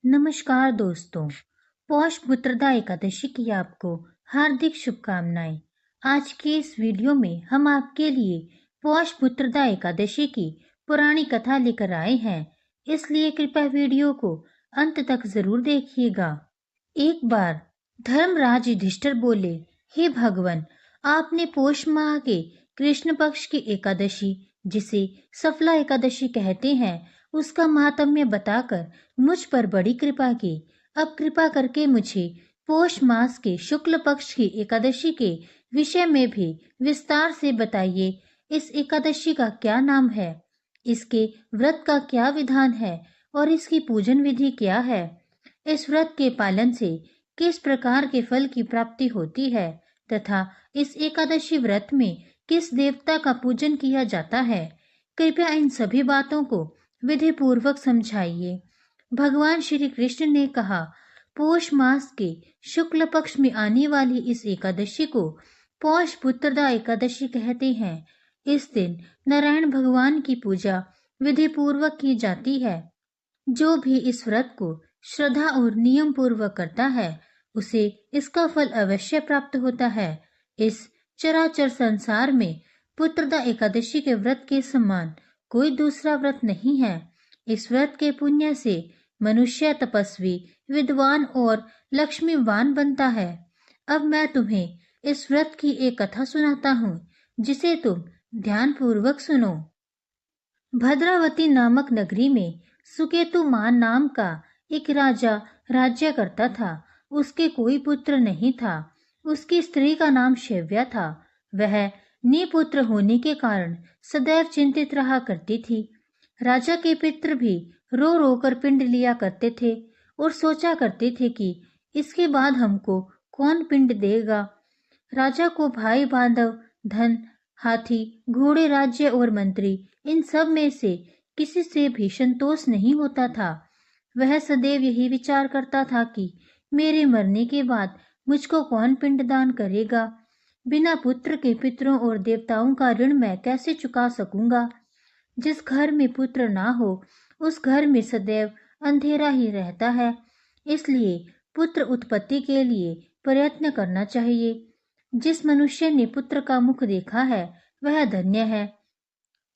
नमस्कार दोस्तों। पौष पुत्रदा एकादशी की आपको हार्दिक शुभकामनाएं। आज के इस वीडियो में हम आपके लिए पौष पुत्रदा एकादशी की पुरानी कथा लेकर आए हैं, इसलिए कृपया वीडियो को अंत तक जरूर देखिएगा। एक बार धर्मराज युधिष्ठिर बोले, हे भगवान, आपने पोष माह के कृष्ण पक्ष की एकादशी, जिसे सफला एकादशी कहते हैं, उसका महात्म्य बताकर मुझ पर बड़ी कृपा की। अब कृपा करके मुझे पोष मास के शुक्ल पक्ष की एकादशी के विषय में भी विस्तार से बताइए। इस एकादशी का क्या नाम है, इसके व्रत का क्या विधान है और इसकी पूजन विधि क्या है। इस व्रत के पालन से किस प्रकार के फल की प्राप्ति होती है तथा इस एकादशी व्रत में किस देवता का पूजन किया जाता है। कृपया इन सभी बातों को विधि पूर्वक समझाइए। भगवान श्री कृष्ण ने कहा, पौष मास के शुक्ल पक्ष में आने वाली इस एकादशी को पौष पुत्रदा एकादशी कहते हैं। इस दिन नारायण भगवान की पूजा विधि पूर्वक की जाती है। जो भी इस व्रत को श्रद्धा और नियम पूर्वक करता है, उसे इसका फल अवश्य प्राप्त होता है। इस चराचर संसार में पुत्रदा एकादशी के व्रत के समान कोई दूसरा व्रत नहीं है। इस व्रत के पुण्य से मनुष्य तपस्वी, विद्वान और लक्ष्मीवान बनता है। अब मैं तुम्हें इस व्रत की एक कथा सुनाता हूँ, जिसे तुम ध्यान पूर्वक सुनो। भद्रावती नामक नगरी में सुकेतुमान नाम का एक राजा राज्य करता था। उसके कोई पुत्र नहीं था। उसकी स्त्री का नाम शैव्या था। वह निपुत्र होने के कारण सदैव चिंतित रहा करती थी। राजा के पितृ भी रो रो कर पिंड लिया करते थे और सोचा करते थे कि इसके बाद हमको कौन पिंड देगा। राजा को भाई बांधव, धन, हाथी, घोड़े, राज्य और मंत्री, इन सब में से किसी से भी संतोष नहीं होता था। वह सदैव यही विचार करता था कि मेरे मरने के बाद मुझको कौन पिंडदान करेगा। बिना पुत्र के पितरों और देवताओं का ऋण मैं कैसे चुका सकूंगा। जिस घर में पुत्र ना हो, उस घर में सदैव अंधेरा ही रहता है। इसलिए पुत्र उत्पत्ति के लिए प्रयत्न करना चाहिए। जिस मनुष्य ने पुत्र का मुख देखा है, वह धन्य है।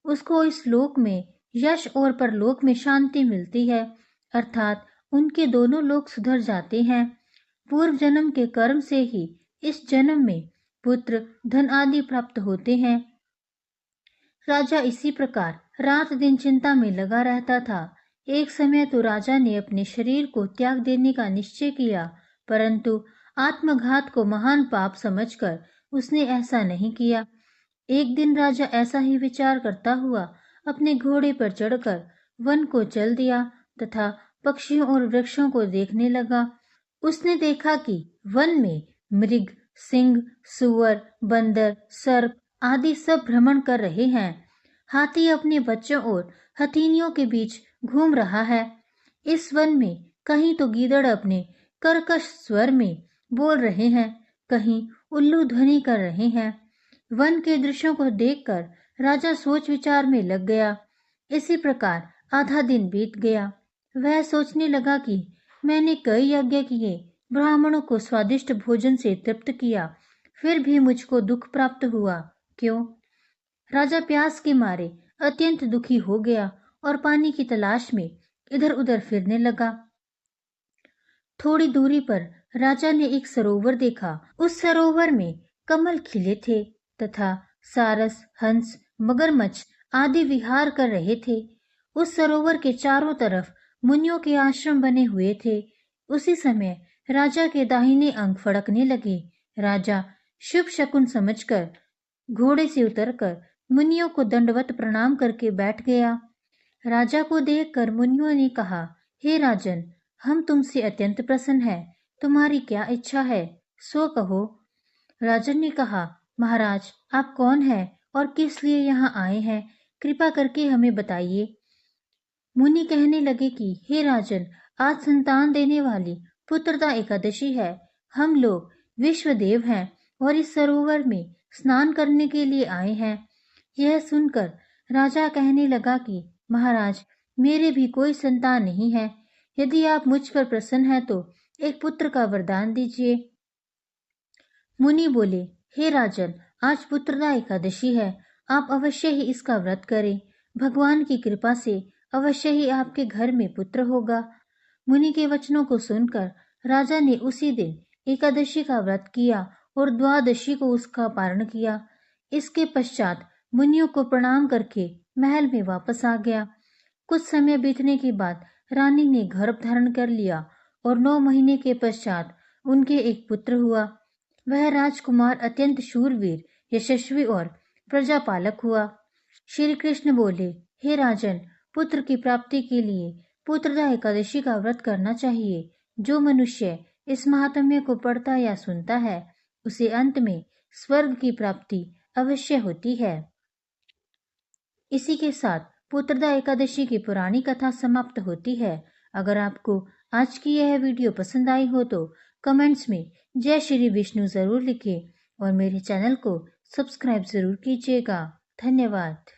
उसको इस लोक में यश और परलोक में शांति मिलती है, अर्थात उनके दोनों लोक सुधर जाते हैं। पूर्व जन्म के कर्म से ही इस जन्म में पुत्र, धन आदि प्राप्त होते हैं। राजा इसी प्रकार रात दिन चिंता में लगा रहता था। एक समय तो राजा ने अपने शरीर को त्याग देने का निश्चय किया, परंतु आत्मघात को महान पाप समझकर उसने ऐसा नहीं किया। एक दिन राजा ऐसा ही विचार करता हुआ अपने घोड़े पर चढ़कर वन को चल दिया तथा पक्षियों और वृक्षों को देखने लगा। उसने देखा कि वन में मृग, सिंह, सुअर, बंदर, सर्प आदि सब भ्रमण कर रहे हैं। हाथी अपने बच्चों और हथीनियों के बीच घूम रहा है। इस वन में कहीं तो गीदड़ अपने कर्कश स्वर में बोल रहे हैं, कहीं उल्लू ध्वनि कर रहे हैं। वन के दृश्यों को देखकर राजा सोच विचार में लग गया। इसी प्रकार आधा दिन बीत गया। वह सोचने लगा कि मैंने कई यज्ञ किए, ब्राह्मणों को स्वादिष्ट भोजन से तृप्त किया, फिर भी मुझको दुख प्राप्त हुआ। क्यों? राजा प्यास के मारे अत्यंत दुखी हो गया और पानी की तलाश में इधर उधर फिरने लगा। थोड़ी दूरी पर राजा ने एक सरोवर देखा। उस सरोवर में कमल खिले थे तथा सारस, हंस, मगरमच्छ आदि विहार कर रहे थे। उस सरोवर के चारों तरफ मुनियों के आश्रम बने हुए थे। उसी समय राजा के दाहिने अंग फड़कने लगे। राजा शुभ शकुन समझकर घोड़े से उतरकर मुनियों को दंडवत प्रणाम करके बैठ गया। राजा को देखकर मुनियों ने कहा, हे राजन, हम तुमसे अत्यंत प्रसन्न हैं। तुम्हारी क्या इच्छा है, सो कहो। राजन ने कहा, महाराज, आप कौन हैं और किस लिए यहाँ आए हैं, कृपा करके हमें बताइए। मुनि कहने लगे कि हे राजन, आज संतान देने वाली पुत्रदा एकादशी है। हम लोग विश्वदेव हैं और इस सरोवर में स्नान करने के लिए आए हैं। यह सुनकर राजा कहने लगा कि महाराज, मेरे भी कोई संतान नहीं है, यदि आप मुझ पर प्रसन्न हैं तो एक पुत्र का वरदान दीजिए। मुनि बोले, हे राजन, आज पुत्रदा एकादशी है, आप अवश्य ही इसका व्रत करें। भगवान की कृपा से अवश्य ही आपके घर में पुत्र होगा। मुनि के वचनों को सुनकर राजा ने उसी दिन एकादशी का व्रत किया और द्वादशी को उसका पारण किया। इसके पश्चात मुनियों को प्रणाम करके महल में वापस आ गया। कुछ समय बीतने के बाद रानी ने गर्भ धारण कर लिया और 9 महीने के पश्चात उनके एक पुत्र हुआ। वह राजकुमार अत्यंत शूरवीर, यशस्वी और प्रजापालक हुआ। श्री कृष्ण बोले, हे राजन, पुत्र की प्राप्ति के लिए पुत्रदा एकादशी का व्रत करना चाहिए। जो मनुष्य इस महात्म्य को पढ़ता या सुनता है, उसे अंत में स्वर्ग की प्राप्ति अवश्य होती है। इसी के साथ पुत्रदा एकादशी की पुरानी कथा समाप्त होती है। अगर आपको आज की यह वीडियो पसंद आई हो तो कमेंट्स में जय श्री विष्णु जरूर लिखें और मेरे चैनल को सब्सक्राइब जरूर कीजिएगा। धन्यवाद।